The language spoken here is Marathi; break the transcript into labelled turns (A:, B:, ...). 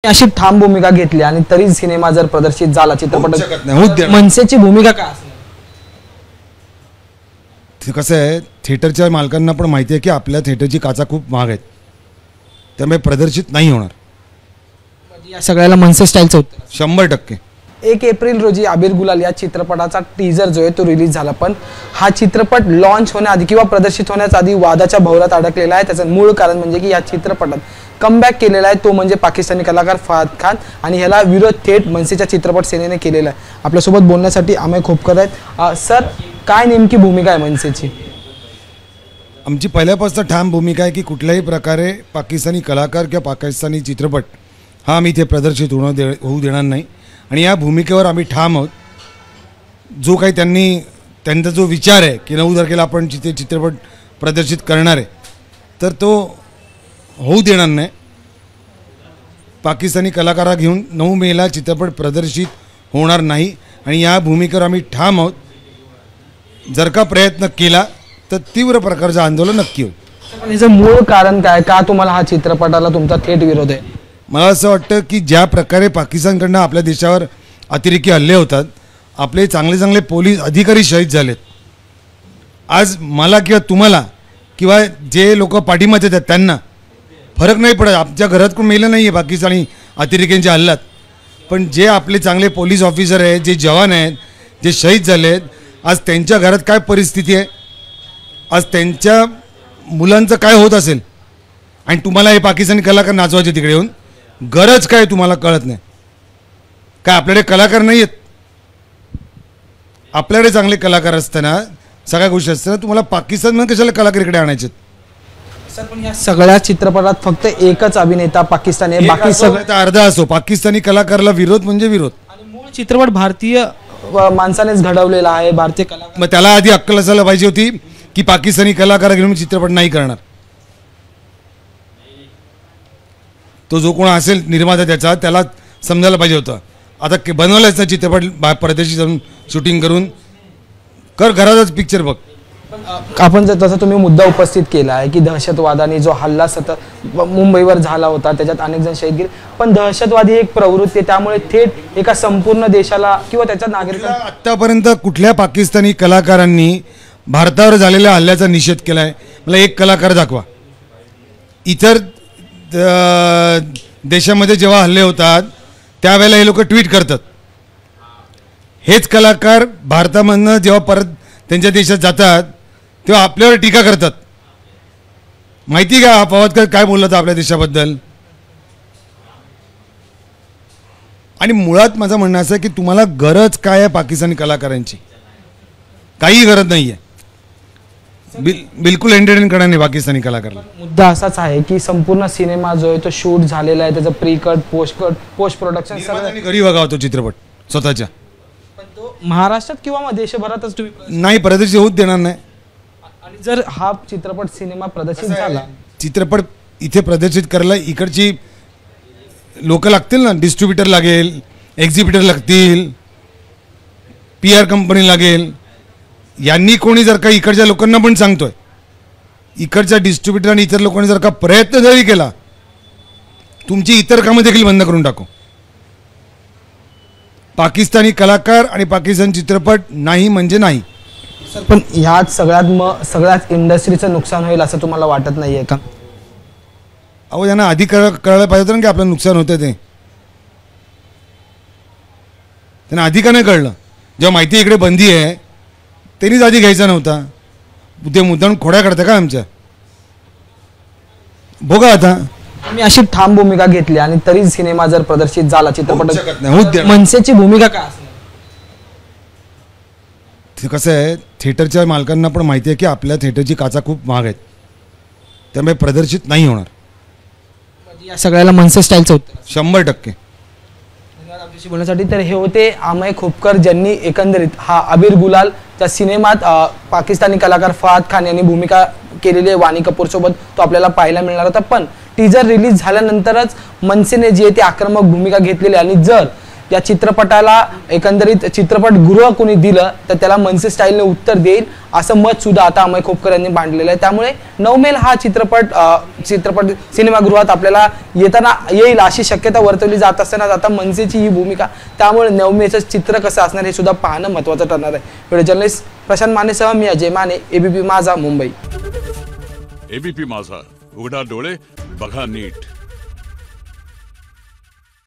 A: अशी ठाम भूमिका घेतली आणि तरी सिनेमा जर प्रदर्शित झाला चित्रपट मनसेची भूमिका काय असणार?
B: कसं आहे, थिएटरच्या मालकांना पण माहिती आहे की आपल्या थिएटरची काचा खूप महाग आहेत, त्यामुळे प्रदर्शित नाही होणार.
A: म्हणजे या सगळ्याला मनसे स्टाईलचं उत्तर
B: 100%.
A: 1 एप्रिल रोजी आबिर गुलाल या चित्रपटाचा टीजर जो आहे तो रिलीज झाला, पण हा चित्रपट लॉन्च होण्याआधी किंवा प्रदर्शित होण्याच्या आधी वादाच्या भोवऱ्यात अडकलेला आहे. त्याचं मूळ कारण म्हणजे की या चित्रपटात कमबॅक केलेला आहे तो म्हणजे पाकिस्तानी कलाकार फहाद खान, आणि ह्याला विरोध थेट मनसेच्या चित्रपट सेनेने केलेला आहे. आपल्यासोबत बोलण्यासाठी अमय खोपकर आहेत. सर, काय नेमकी भूमिका आहे मनसेची?
B: आमची पहिल्यापासून ठाम भूमिका आहे की कुठल्याही प्रकारे पाकिस्तानी कलाकार किंवा पाकिस्तानी चित्रपट हा आम्ही इथे प्रदर्शित होऊ देणार नाही, आणि या भूमिकेवर आम्ही ठाम आहोत. जो काही त्यांचा जो विचार आहे की 9 तारखेला आपण जिथे चित्रपट प्रदर्शित करणार आहे, तर तो होऊ देणार नाही. पाकिस्तानी कलाकारा घेऊन 9 मेला चित्रपट प्रदर्शित होणार नाही, आणि या भूमिकेवर आम्ही ठाम आहोत. जर का प्रयत्न केला तर तीव्र प्रकारचं आंदोलन नक्की होईल.
A: याचं मूळ कारण काय, का तुम्हाला हा चित्रपटाला तुमचा थेट विरोध आहे?
B: मला असं वाटतं की ज्या प्रकारे पाकिस्तानकडनं आपल्या देशावर अतिरेकी हल्ले होतात, आपले चांगले चांगले पोलीस अधिकारी शहीद झालेत. आज मला किंवा तुम्हाला किंवा जे लोक पाठिंबा देतात त्यांना फरक नाही पडत. आमच्या घरात कोण मेलं नाही आहे पाकिस्तानी अतिरेक्यांच्या हल्ल्यात, पण जे आपले चांगले पोलीस ऑफिसर आहेत, जे जवान आहेत, जे शहीद झाले आहेत, आज त्यांच्या घरात काय परिस्थिती आहे, आज त्यांच्या मुलांचं काय होत असेल, आणि तुम्हाला हे पाकिस्तानी कलाकार नाचवायचे तिकडे येऊन. गरज काय तुम्हाला कळत नाही काय? आपल्याकडे कलाकार नाही आहेत? आपल्याकडे चांगले कलाकार असताना, सगळ्या गोष्टी असताना तुम्हाला पाकिस्तानमध्ये कशाला कलाकार इकडे आणायचे?
A: सर, पण या सगळ्या चित्रपटात फक्त एकच अभिनेता पाकिस्तानी आहे, बाकी सगळं
B: अर्धा असो. पाकिस्तानी कलाकाराला विरोध म्हणजे विरोध.
A: आणि मूळ चित्रपट भारतीय माणसानेच घडवलेला आहे, भारतीय कलाकार.
B: मग त्याला आधी अक्कल असायला पाहिजे होती की पाकिस्तानी कलाकार घेऊन चित्रपट नाही करणार. तो जो कोण असेल निर्माता त्याला समजायला पाहिजे होतं. आता बनवलायच ना चित्रपट, परदेशी जाऊन शूटिंग करून कर, घरातच पिक्चर बघ.
A: आपण जर तसं तुम्ही मुद्दा उपस्थित केला आहे की दहशतवादाने जो हल्ला सतत मुंबईवर झाला होता, त्याच्यात अनेक जण शहीद गेले, पण दहशतवादी एक प्रवृत्ती, त्यामुळे थेट एका संपूर्ण देशाला किंवा त्याच्या नागरिकांना
B: आत्तापर्यंत कुठल्या पाकिस्तानी कलाकारांनी भारतावर झालेल्या हल्ल्याचा निषेध केला आहे? मला एक कलाकार दाखवा. इतर देशामध्ये जेव्हा हल्ले होतात त्यावेळेला हे लोक ट्विट करतात. हेच कलाकार भारतामधनं जेव्हा परत त्यांच्या देशात जातात तेव्हा आपल्यावर टीका करतात. माहिती का फवाद काय बोलला होता आपल्या देशाबद्दल? आणि मुळात माझं म्हणणं असं आहे की तुम्हाला गरज काय आहे पाकिस्तानी कलाकारांची? काही गरज नाही आहे. बिलकुल एंटरटेन करणार नाही पाकिस्तानी कलाकाराला.
A: मुद्दा असाच आहे की संपूर्ण सिनेमा जो आहे तो शूट झालेला आहे, त्याचं प्री कट, पोस्ट प्रोडक्शन सगळं
B: घरी बघावा तो चित्रपट स्वतःच्या.
A: पण तो महाराष्ट्रात किंवा मग देशभरातच तुम्ही
B: नाही प्रदर्शित होऊच देणार नाही.
A: आणि जर हा चित्रपट सिनेमा प्रदर्शित झाला,
B: चित्रपट इथे प्रदर्शित करायला इकडची लोक लागतील ना, डिस्ट्रीब्युटर लागेल, एक्झिबिटर लागतील, PR कंपनी लागेल. यांनी कोणी जर का इकडच्या लोकांना पण सांगतोय, इकडच्या डिस्ट्रीब्युटर आणि इतर लोकांनी जर का प्रयत्न जरी केला, तुमची इतर कामं देखील बंद करून टाकू. पाकिस्तानी कलाकार आणि पाकिस्तान चित्रपट नाही म्हणजे नाही.
A: पण ह्यात सगळ्याच इंडस्ट्रीचं नुकसान होईल असं तुम्हाला वाटत नाहीये का?
B: अहो, यांना आधी कळायला पाहिजे होतं ना की आपलं नुकसान होतं ते. त्यांना आधी का नाही कळलं? जेव्हा माहिती इकडे बंदी आहे त्यांनीच आधी घ्यायचा नव्हता. ते मुद्दाम खोड्या काढता का आमच्या? बघा आता,
A: मी अशी ठाम भूमिका घेतली आणि तरी सिनेमा जर प्रदर्शित झाला चित्रपट, मनसेची भूमिका काय असणार?
B: कसं आहे, थिएटरच्या मालकांना पण माहिती आहे की आपल्या थिएटरची काचा खूप महाग आहेत, त्यामुळे प्रदर्शित नाही होणार.
A: या सगळ्याला मनसे स्टाईलचं उत्तर
B: 100%.
A: आपल्याशी बोलण्यासाठी तर हे होते अमय खोपकर, ज्यांनी एकंदरीत हा आबिर गुलाल त्या सिनेमात पाकिस्तानी कलाकार फहाद खान यांनी भूमिका केलेली आहे वाणी कपूर सोबत, तो आपल्याला पाहायला मिळणार होता. पण टीजर रिलीज झाल्यानंतरच मनसेने जी आहे ती आक्रमक भूमिका घेतलेली, आणि जर या चित्रपटाला एकंदरीत चित्रपटगृह कोणी दिलं तर त्याला मनसे स्टाईलने उत्तर देईल असं मत सुद्धा आता अमय खोपकर यांनी मांडलेलं आहे। त्यामुळे 9 मेला हा चित्रपट सिनेमागृहात आपल्याला येताना येईल अशी शक्यता वर्तवली जात असताना आता मनसेची ही भूमिका, त्यामुळे 9 मेचं चित्र कसं असणार हे सुद्धा पाहणं महत्त्वाचं ठरणार आहे। व्हिडिओ जर्नलिस्ट प्रशांत मानेसह मी अजय माने, एबीपी माझा, मुंबई।
C: एबीपी माझा, उघडा डोळे बघा नीट।